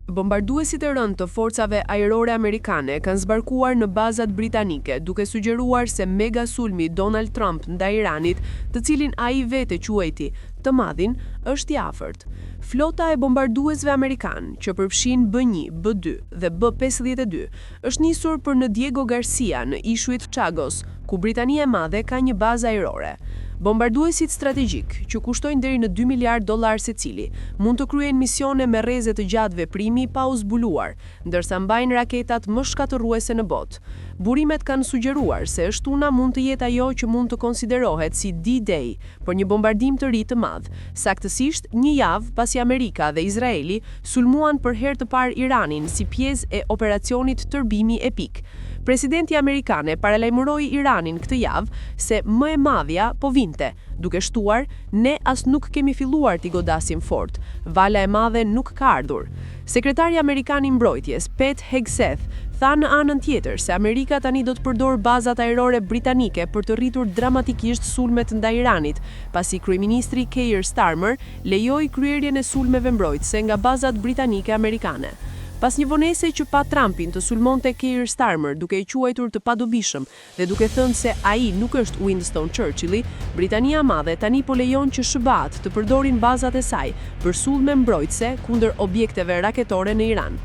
Bombarduesit e rënd të forcave ajrore amerikane kanë zbarkuar në bazat britanike, duke sugjeruar se mega sulmi Donald Trump ndaj Iranit, të cilin ai vete quajti të madhin, është i afërt. Flota e bombarduesve amerikan, që përfshin B1, B2 dhe B52, është nisur për në Diego Garcia në ishujt Chagos, ku Britania e Madhe ka një bazë ajrore. Bombarduesit strategjik, që kushtojnë deri në $2 miliard secili, mund të kryejnë misione me rreze të gjatë veprimi pa u zbuluar, ndërsa mbajnë raketat më shkatërruese në botë. Burimet kanë sugjeruar se shtuna mund të jetë ajo që mund të konsiderohet si D-Day për një bombardim të ri të madh, saktësisht një javë pasi Amerika dhe Izraeli sulmuan për herë të parë Iranin si pjesë e operacionit Tërbimi Epik. Presidenti amerikane paralajmëroi Iranin këtë javë se më e madhja po vinte, duke shtuar, ne as nuk kemi filluar t'i godasim fort, vala e madhe nuk ka ardhur. Sekretari Amerikan i Mbrojtjes, Pete Hegseth, tha në anën tjetër se Amerika tani do të përdor bazat ajrore britanike për të rritur dramatikisht sulmet ndaj Iranit, pasi kryeministri Keir Starmer lejoi kryerjen e sulmeve mbrojtëse nga bazat britanike amerikane. Pas një vonese që pa Trumpin të sulmonte Keir Starmer duke i quajtur të padobishëm dhe duke thënë se ai nuk është Winston Churchilli, Britania e Madhe tani po lejon që SHBA-t të përdorin bazat e saj për sulme mbrojtëse kundër objekteve raketore në Iran.